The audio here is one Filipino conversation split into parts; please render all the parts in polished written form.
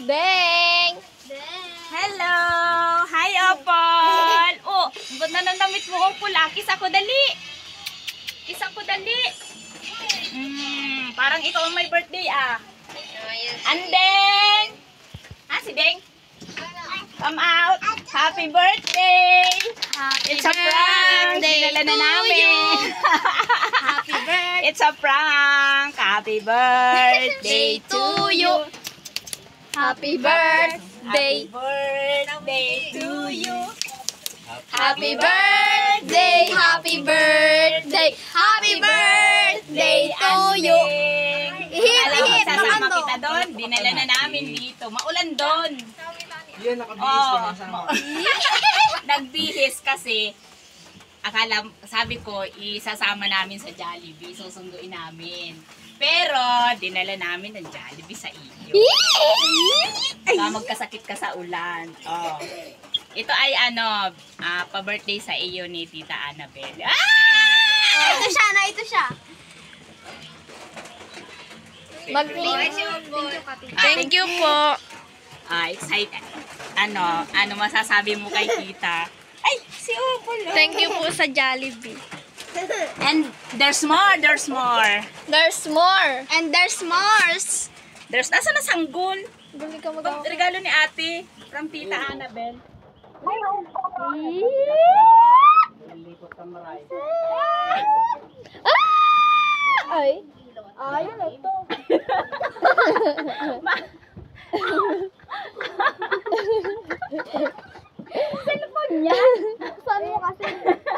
Beng! Hello! Hi, Opal! Oh, ang ganda ng damit mo, Opal. Kiss ako, dali! Kiss ako, dali! Parang ikaw ang may birthday, ah. Andeng! Si Deng? Come out! Happy birthday! It's a prank! Dinala na namin! Happy birthday! It's a prank! Happy birthday to you! Happy birthday! Happy birthday to you! Happy birthday! Happy birthday! Happy birthday to you! Ihit! Sasama kita doon. Dinala na namin dito. Maulan doon. Yan, nakabihis ko na sama. Nagbihis kasi akala, sabi ko, isasama namin sa Jollibee. Susunduin namin. Pero, dinala namin ng Jollibee sa iyo. Baka magkasakit ka sa ulan. Oh. Ito ay pa-birthday sa iyo ni Tita Annabelle. Ito siya na, ito siya. Thank you po. Excited. Ano masasabi mo kay Tita? Ay, si Opal. Thank you po sa Jollibee. And there's more, there's more. There's more. And there's more. Nasa na sanggol? Dali ka magawa. Regalo ni ate from Tita Annabelle. Ay. Ayun na ito. Cellphone niya. Buksan mo kasi.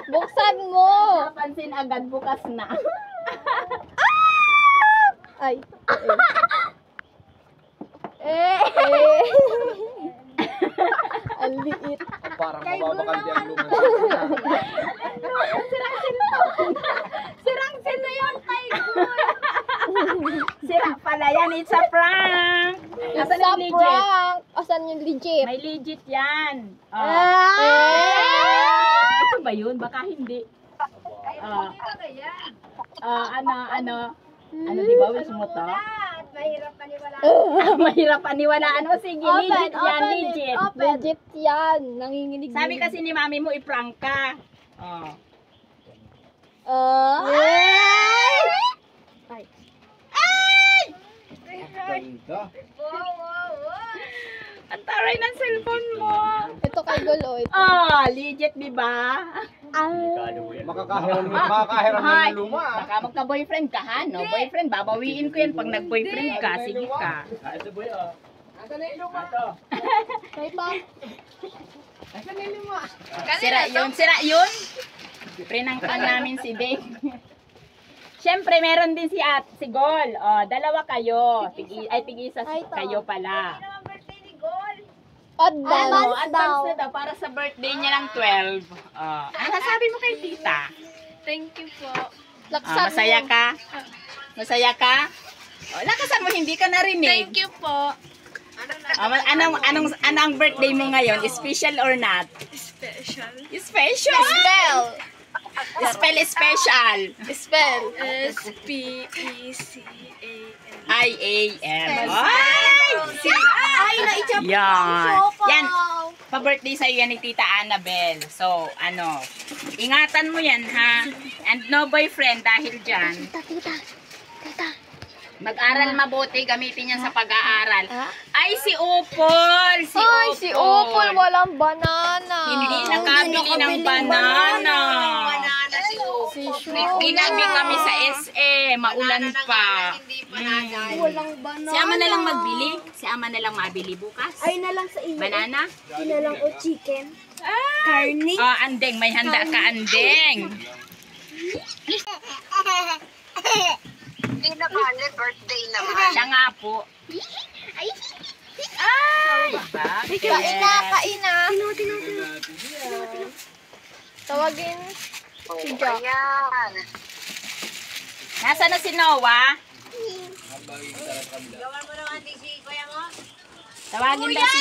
Buksan mo. Napansin agad bukas na. Ay. Ang liit. Parang mababakaldi ang lumas. Sirang sino yun, kay Goy? Sira pala yan, it's a prank. It's Asan a yung legit? prank. Asan yung legit? May legit yan. Ito ba yun? Baka hindi. Ano di ba? Wish mo to? Mahirap paniwalaan. O sige, legit yan, legit. Legit yan. Nanginginig. Sabi kasi ni mami mo, i-prank ka. Ay. Ganda. Ang taray ng cellphone mo. Ito kay Goloy. Legit, di ba? Makakahiram ng luma. Baka magka-boyfriend ka, ha? No? Boyfriend, babawiin ko yan pag nag-boyfriend ka. Sige ka. Ito boy, Asan na yung luma? Ito. Kay pa. Asan na yung luma? Sira yun. Prinangkan namin si Dave. Siyempre, meron din si Gol. Dalawa kayo. Tig-isa kayo pala. Advance daw. Advance na daw para sa birthday niya ng 12. Ano sasabi mo kay Tita? Thank you po. Masaya ka? Masaya ka? Lakasan mo, hindi ka narinig. Thank you po. Ano ang birthday mo ngayon? Special or not? Special. Special? Spell special. Spell. S-P-E-C-A-L. I-A-M. Ay, na-itchap ko. Yan. Pa-birthday sa'yo yan ni Tita Annabelle. So, ingatan mo yan, ha? And no boyfriend dahil dyan. Tita. Mag-aral mabuti, gamitin yan sa pag-aaral. Ay, si Opal! Si Opal, walang banana. Hindi nakabili ng banana. Binabi kami sa SM, maulan pa. Walang banana. Si Ama na lang magbili. Si Ama na lang mabili bukas. Ay na lang sa iyo. Banana? Ay na lang o chicken. Carne. Andeng, may handa ka, Andeng. Hindi na birthday naman. Siya nga po. Ay! Bakit? Kain na, kain na. Tawagin si Jack. Nasaan na si Noah? Tawagin daw si